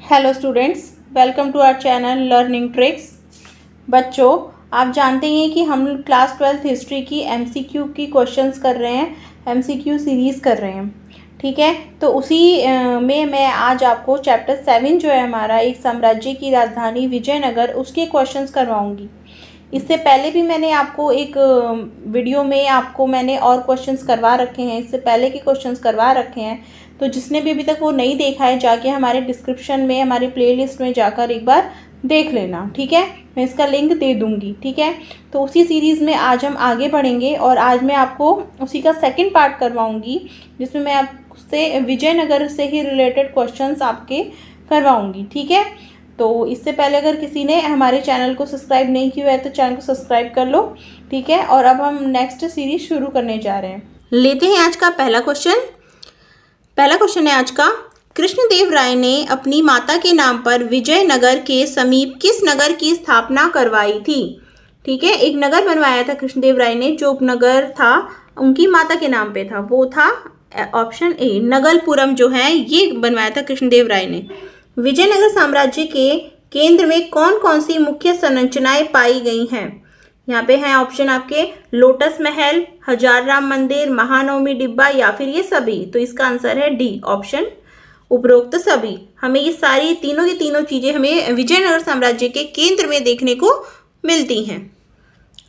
Hello students, welcome to our channel learning tricks. बच्चों, आप जानते हैं कि हम क्लास 12th हिस्ट्री की एमसीक्यू की क्वेश्चंस कर रहे हैं, एमसीक्यू सीरीज़ कर रहे हैं। ठीक है, तो उसी में मैं आज आपको चैप्टर 7 जो है हमारा, एक साम्राज्य की राजधानी विजयनगर, उसके क्वेश्चंस करवाऊंगी। इससे पहले भी मैंने आपको एक वीडियो में आपको मैंने और क्वेश्चंस करवा रखे हैं, इससे पहले के क्वेश्चंस करवा रखे हैं। तो जिसने भी अभी तक वो नहीं देखा है, जाके हमारे डिस्क्रिप्शन में, हमारी प्लेलिस्ट में जाकर एक बार देख लेना। ठीक है, मैं इसका लिंक दे दूँगी। ठीक है, तो उसी सीरीज़ में आज हम आगे बढ़ेंगे और आज मैं आपको उसी का सेकेंड पार्ट करवाऊँगी, जिसमें मैं आपसे विजयनगर से ही रिलेटेड क्वेश्चंस आपके करवाऊँगी। ठीक है, तो इससे पहले अगर किसी ने हमारे चैनल को सब्सक्राइब नहीं किया है तो चैनल को सब्सक्राइब कर लो। ठीक है, और अब हम नेक्स्ट सीरीज शुरू करने जा रहे हैं। लेते हैं आज का पहला क्वेश्चन। पहला क्वेश्चन है आज का, कृष्णदेव राय ने अपनी माता के नाम पर विजयनगर के समीप किस नगर की स्थापना करवाई थी? ठीक है, एक नगर बनवाया था कृष्णदेव राय ने, जो उपनगर था उनकी माता के नाम पे था, वो था ऑप्शन ए नगलपुरम जो है, ये बनवाया था कृष्णदेव राय ने। विजयनगर साम्राज्य के केंद्र में कौन कौन सी मुख्य संरचनाएं पाई गई हैं? यहाँ पे हैं ऑप्शन आपके लोटस महल, हजार राम मंदिर, महानवमी डिब्बा या फिर ये सभी। तो इसका आंसर है डी ऑप्शन, उपरोक्त सभी। हमें ये सारी तीनों की तीनों चीजें हमें विजयनगर साम्राज्य के केंद्र में देखने को मिलती हैं।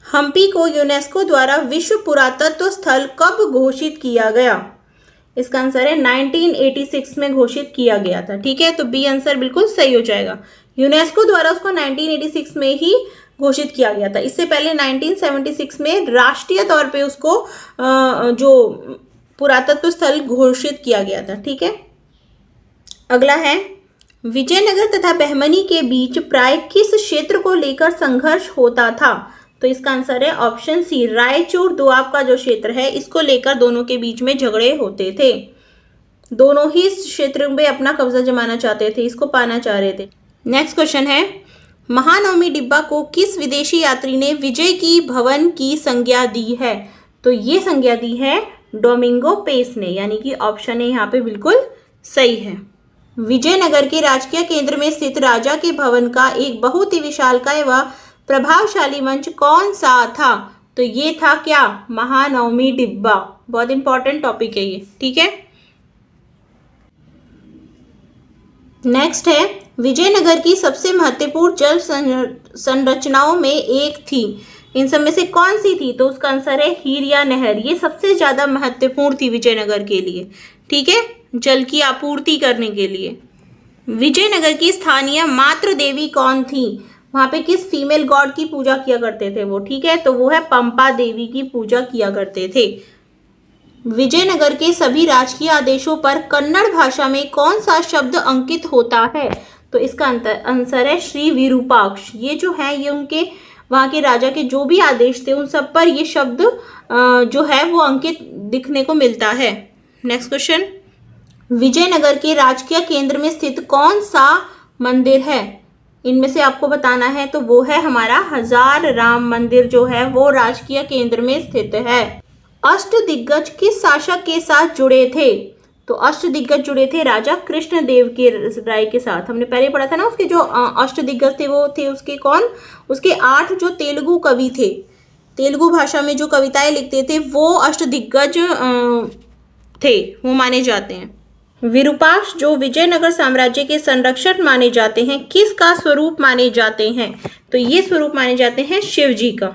हम्पी को यूनेस्को द्वारा विश्व पुरातत्व स्थल कब घोषित किया गया? इसका आंसर है 1986 में घोषित किया गया था। ठीक है, तो बी आंसर बिल्कुल सही हो जाएगा। यूनेस्को द्वारा उसको 1986 में ही घोषित किया गया था। इससे पहले 1976 में राष्ट्रीय तौर पे उसको जो पुरातत्व स्थल घोषित किया गया था। ठीक है, अगला है, विजयनगर तथा बहमनी के बीच प्राय किस क्षेत्र को लेकर संघर्ष होता था? तो इसका आंसर है ऑप्शन सी रायचूर दोआब का जो क्षेत्र है, इसको लेकर दोनों के बीच में झगड़े होते थे। दोनों ही इस क्षेत्र में अपना कब्जा जमाना चाहते थे, इसको पाना चाह रहे थे। नेक्स्ट क्वेश्चन है, महानवमी डिब्बा को किस विदेशी यात्री ने विजय की भवन की संज्ञा दी है? तो ये संज्ञा दी है डोमिंगो पेस ने, यानी कि ऑप्शन ए यहाँ पे बिल्कुल सही है। विजयनगर के राजकीय केंद्र में स्थित राजा के भवन का एक बहुत ही विशालकाय व प्रभावशाली मंच कौन सा था? तो ये था क्या? महानवमी डिब्बा। बहुत इंपॉर्टेंट टॉपिक है ये। ठीक है, नेक्स्ट है, विजयनगर की सबसे महत्वपूर्ण जल संरचनाओं में एक थी, इन सब में से कौन सी थी? तो उसका आंसर है हीरिया नहर। ये सबसे ज्यादा महत्वपूर्ण थी विजयनगर के लिए। ठीक है, जल की आपूर्ति करने के लिए। विजयनगर की स्थानीय मातृ देवी कौन थी? वहां पे किस फीमेल गॉड की पूजा किया करते थे वो? ठीक है, तो वो है पंपा देवी की पूजा किया करते थे। विजयनगर के सभी राजकीय आदेशों पर कन्नड़ भाषा में कौन सा शब्द अंकित होता है? तो इसका आंसर है श्री विरूपाक्ष। ये जो है, ये उनके वहां के राजा के जो भी आदेश थे उन सब पर ये शब्द जो है वो अंकित दिखने को मिलता है। नेक्स्ट क्वेश्चन, विजयनगर के राजकीय केंद्र में स्थित कौन सा मंदिर है? इनमें से आपको बताना है, तो वो है हमारा हजार राम मंदिर जो है वो राजकीय केंद्र में स्थित है। अष्टदिग्गज किस शासक के साथ जुड़े थे? तो अष्टदिग्गज जुड़े थे राजा कृष्णदेव के राय के साथ। हमने पहले पढ़ा था ना, उसके जो अष्टदिग्गज थे वो थे उसके कौन? उसके 8 जो तेलुगु कवि थे, तेलुगु भाषा में जो कविताएं लिखते थे वो अष्टदिग्गज थे, वो माने जाते हैं। विरूपाक्ष जो विजयनगर साम्राज्य के संरक्षक माने जाते हैं, किसका स्वरूप माने जाते हैं? तो ये स्वरूप माने जाते हैं शिव जी का।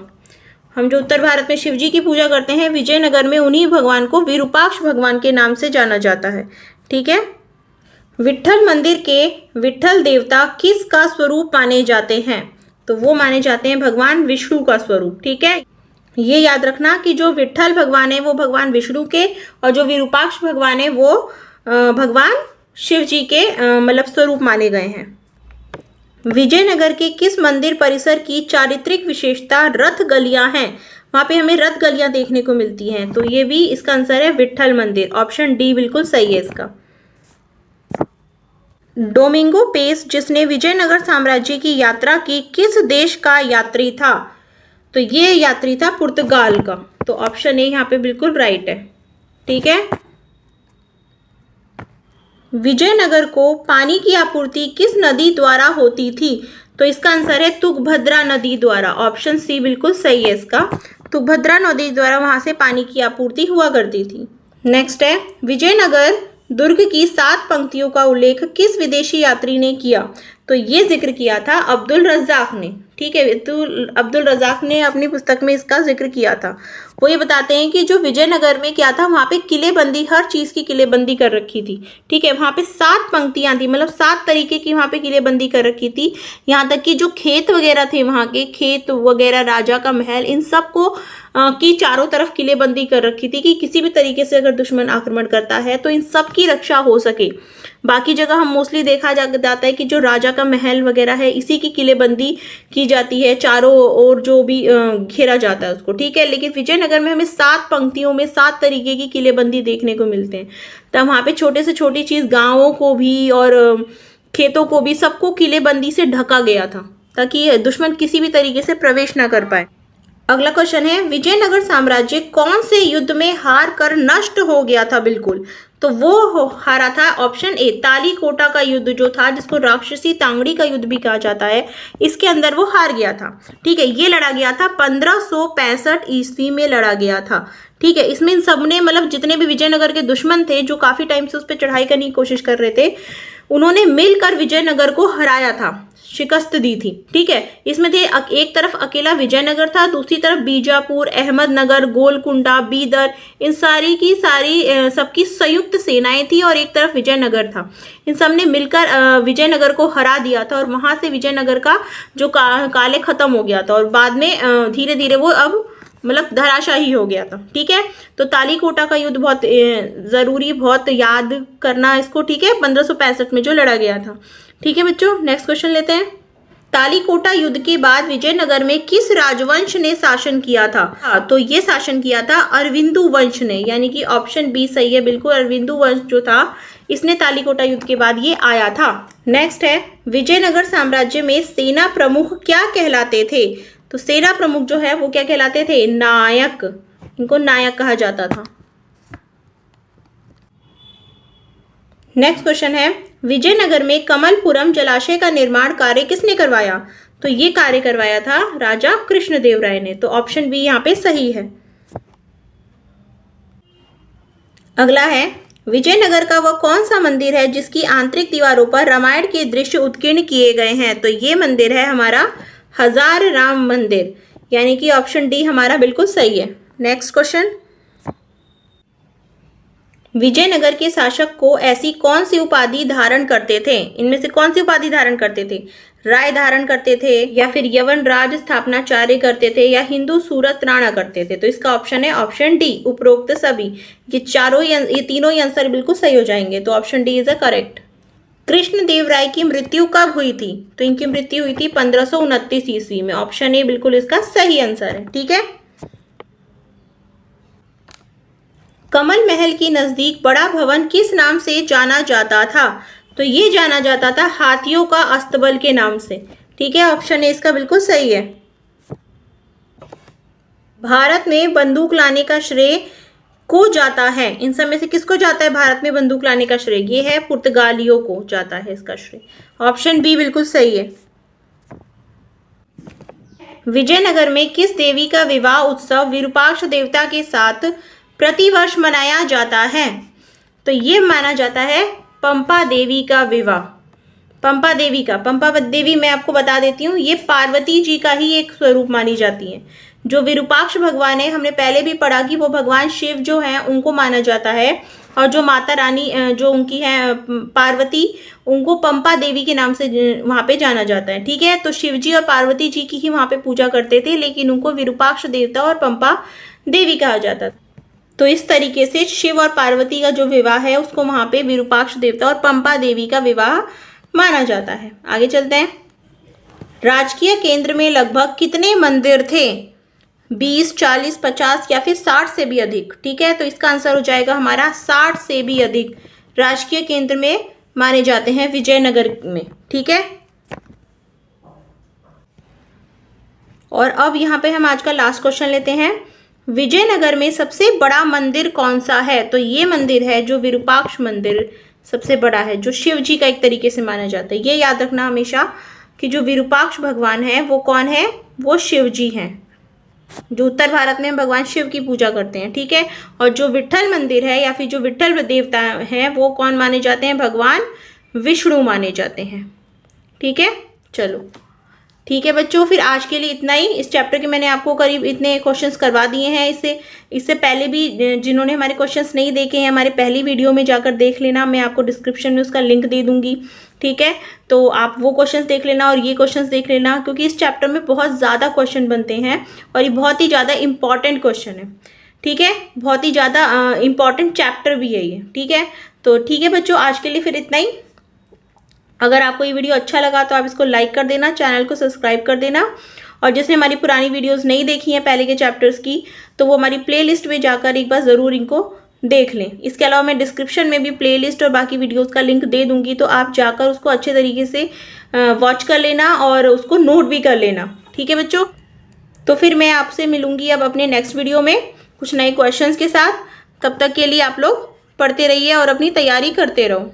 हम जो उत्तर भारत में शिव जी की पूजा करते हैं, विजयनगर में उन्हीं भगवान को विरूपाक्ष भगवान के नाम से जाना जाता है। ठीक है, विट्ठल मंदिर के विट्ठल देवता किसका स्वरूप माने जाते हैं? तो वो माने जाते हैं भगवान विष्णु का स्वरूप। ठीक है, ये याद रखना कि जो विट्ठल भगवान है वो भगवान विष्णु के, और जो विरूपाक्ष भगवान है वो भगवान शिव जी के मतलब स्वरूप माने गए हैं। विजयनगर के किस मंदिर परिसर की चारित्रिक विशेषता रथ गलियां हैं? वहां पे हमें रथ गलियां देखने को मिलती हैं, तो ये भी इसका आंसर है विट्ठल मंदिर। ऑप्शन डी बिल्कुल सही है इसका। डोमिंगो पेस जिसने विजयनगर साम्राज्य की यात्रा की, किस देश का यात्री था? तो ये यात्री था पुर्तगाल का। तो ऑप्शन ए यहाँ पे बिल्कुल राइट है। ठीक है, विजयनगर को पानी की आपूर्ति किस नदी द्वारा होती थी? तो इसका आंसर है तुंगभद्रा नदी द्वारा। ऑप्शन सी बिल्कुल सही है इसका। तुंगभद्रा नदी द्वारा वहां से पानी की आपूर्ति हुआ करती थी। नेक्स्ट है, विजयनगर दुर्ग की 7 पंक्तियों का उल्लेख किस विदेशी यात्री ने किया? तो ये जिक्र किया था अब्दुल रज़्ज़ाक़ ने। ठीक है, तो अब्दुल रज़्ज़ाक़ ने अपनी पुस्तक में इसका जिक्र किया था। वो ये बताते हैं कि जो विजयनगर में क्या था, वहाँ पे किलेबंदी, हर चीज़ की किलेबंदी कर रखी थी। ठीक है, वहाँ पे 7 पंक्तियाँ थी, मतलब 7 तरीके की वहाँ पे किलेबंदी कर रखी थी। यहाँ तक कि जो खेत वगैरह थे, वहाँ के खेत वगैरह, राजा का महल, इन सब को की चारों तरफ किलेबंदी कर रखी थी कि किसी भी तरीके से अगर दुश्मन आक्रमण करता है तो इन सब की रक्षा हो सके। बाकी जगह हम मोस्टली देखा जाता है कि जो राजा का महल वगैरह है, इसी की किलेबंदी की जाती है, चारों ओर जो भी घेरा जाता है उसको। ठीक है, लेकिन विजयनगर में हमें 7 पंक्तियों में 7 तरीके की किलेबंदी देखने को मिलते हैं। तब वहाँ पे छोटे से छोटी चीज़, गाँवों को भी और खेतों को भी, सबको किलेबंदी से ढका गया था ताकि दुश्मन किसी भी तरीके से प्रवेश ना कर पाए। अगला क्वेश्चन है, विजयनगर साम्राज्य कौन से युद्ध में हार कर नष्ट हो गया था? बिल्कुल, तो वो हारा था ऑप्शन ए, तालीकोटा का युद्ध जो था, जिसको राक्षसी तांगड़ी का युद्ध भी कहा जाता है, इसके अंदर वो हार गया था। ठीक है, ये लड़ा गया था 1565 ईस्वी में लड़ा गया था। ठीक है, इसमें इन सबने, मतलब जितने भी विजयनगर के दुश्मन थे जो काफी टाइम से उस पर चढ़ाई करने की कोशिश कर रहे थे, उन्होंने मिलकर विजयनगर को हराया था, शिकस्त दी थी। ठीक है, इसमें थे एक तरफ अकेला विजयनगर था, दूसरी तरफ बीजापुर, अहमदनगर, गोलकुंडा, बीदर, इन सारी की सारी सबकी संयुक्त सेनाएं थी और एक तरफ विजयनगर था। इन सब ने मिलकर विजयनगर को हरा दिया था और वहां से विजयनगर का जो काले खत्म हो गया था और बाद में धीरे धीरे वो अब मतलब धराशाही हो गया था। ठीक है, तो तालीकोटा का युद्ध बहुत जरूरी, बहुत याद करना इसको। ठीक है, 1565 में जो लड़ा गया था। ठीक है बच्चों, नेक्स्ट क्वेश्चन लेते हैं। तालीकोटा युद्ध के बाद विजयनगर में किस राजवंश ने शासन किया था? तो ये शासन किया था अरविंदु वंश ने, यानी कि ऑप्शन बी सही है बिल्कुल। अरविंदु वंश जो था, इसने तालीकोटा युद्ध के बाद ये आया था। नेक्स्ट है, विजयनगर साम्राज्य में सेना प्रमुख क्या कहलाते थे? तो सेना प्रमुख जो है वो क्या कहलाते थे? नायक। इनको नायक कहा जाता था। नेक्स्ट क्वेश्चन है, विजयनगर में कमलपुरम जलाशय का निर्माण कार्य किसने करवाया? तो ये कार्य करवाया था राजा कृष्णदेव राय ने। तो ऑप्शन बी यहाँ पे सही है। अगला है, विजयनगर का वह कौन सा मंदिर है जिसकी आंतरिक दीवारों पर रामायण के दृश्य उत्कीर्ण किए गए हैं? तो ये मंदिर है हमारा हजार राम मंदिर, यानी कि ऑप्शन डी हमारा बिल्कुल सही है। नेक्स्ट क्वेश्चन, विजयनगर के शासक को ऐसी कौन सी उपाधि धारण करते थे? इनमें से कौन सी उपाधि धारण करते थे? राय धारण करते थे, या फिर यवन राज स्थापनाचार्य करते थे, या हिंदू सूरत राणा करते थे? तो इसका ऑप्शन है ऑप्शन डी, उपरोक्त सभी। ये तीनों ही आंसर बिल्कुल सही हो जाएंगे। तो option D is a correct. Krishnadev Rai की मृत्यु कब हुई थी? तो इनकी मृत्यु हुई थी 1529 ईस्वी में। ऑप्शन ए बिल्कुल इसका सही आंसर है। ठीक है, कमल महल के नजदीक बड़ा भवन किस नाम से जाना जाता था? तो ये जाना जाता था हाथियों का अस्तबल के नाम से। ठीक है, ऑप्शन ए इसका बिल्कुल सही है। भारत में बंदूक लाने का श्रेय को जाता है, इन सब में से किसको जाता है भारत में बंदूक लाने का श्रेय? ये है पुर्तगालियों को जाता है इसका श्रेय। ऑप्शन बी बिल्कुल सही है। विजयनगर में किस देवी का विवाह उत्सव विरूपाक्ष देवता के साथ प्रतिवर्ष मनाया जाता है? तो ये माना जाता है पंपा देवी का विवाह। पंपा देवी मैं आपको बता देती हूँ, ये पार्वती जी का ही एक स्वरूप मानी जाती है। जो विरूपाक्ष भगवान है, हमने पहले भी पढ़ा कि वो भगवान शिव जो हैं उनको माना जाता है, और जो माता रानी जो उनकी है पार्वती, उनको पंपा देवी के नाम से वहाँ पे जाना जाता है। ठीक है, तो शिव जी और पार्वती जी की ही वहाँ पे पूजा करते थे, लेकिन उनको विरूपाक्ष देवता और पंपा देवी कहा जाता था। तो इस तरीके से शिव और पार्वती का जो विवाह है उसको वहाँ पे विरूपाक्ष देवता और पंपा देवी का विवाह माना जाता है। आगे चलते हैं। राजकीय केंद्र में लगभग कितने मंदिर थे? 20, 40, 50 या फिर 60 से भी अधिक? ठीक है, तो इसका आंसर हो जाएगा हमारा 60 से भी अधिक राजकीय केंद्र में माने जाते हैं विजयनगर में। ठीक है, और अब यहाँ पे हम आज का लास्ट क्वेश्चन लेते हैं। विजयनगर में सबसे बड़ा मंदिर कौन सा है? तो ये मंदिर है जो विरूपाक्ष मंदिर, सबसे बड़ा है, जो शिव जी का एक तरीके से माना जाता है। ये याद रखना हमेशा कि जो विरूपाक्ष भगवान है वो कौन है, वो शिव जी हैं, जो उत्तर भारत में भगवान शिव की पूजा करते हैं, ठीक है। और जो विट्ठल मंदिर है या फिर जो विट्ठल देवता हैं वो कौन माने जाते हैं, भगवान विष्णु माने जाते हैं, ठीक है। चलो ठीक है बच्चों, फिर आज के लिए इतना ही। इस चैप्टर के मैंने आपको करीब इतने क्वेश्चंस करवा दिए हैं। इससे पहले भी जिन्होंने हमारे क्वेश्चंस नहीं देखे हैं, हमारे पहली वीडियो में जाकर देख लेना, मैं आपको डिस्क्रिप्शन में उसका लिंक दे दूंगी, ठीक है। तो आप वो क्वेश्चंस देख लेना और ये क्वेश्चंस देख लेना, क्योंकि इस चैप्टर में बहुत ज़्यादा क्वेश्चन बनते हैं और ये बहुत ही ज़्यादा इंपॉर्टेंट क्वेश्चन है, ठीक है। बहुत ही ज़्यादा इंपॉर्टेंट चैप्टर भी है ये, ठीक है। तो ठीक है बच्चों, आज के लिए फिर इतना ही। अगर आपको ये वीडियो अच्छा लगा तो आप इसको लाइक कर देना, चैनल को सब्सक्राइब कर देना, और जिसने हमारी पुरानी वीडियोस नहीं देखी हैं पहले के चैप्टर्स की, तो वो हमारी प्लेलिस्ट में जाकर एक बार ज़रूर इनको देख लें। इसके अलावा मैं डिस्क्रिप्शन में भी प्लेलिस्ट और बाकी वीडियोस का लिंक दे दूँगी, तो आप जाकर उसको अच्छे तरीके से वॉच कर लेना और उसको नोट भी कर लेना, ठीक है बच्चों। तो फिर मैं आपसे मिलूँगी अब अपने नेक्स्ट वीडियो में कुछ नए क्वेश्चंस के साथ। तब तक के लिए आप लोग पढ़ते रहिए और अपनी तैयारी करते रहो।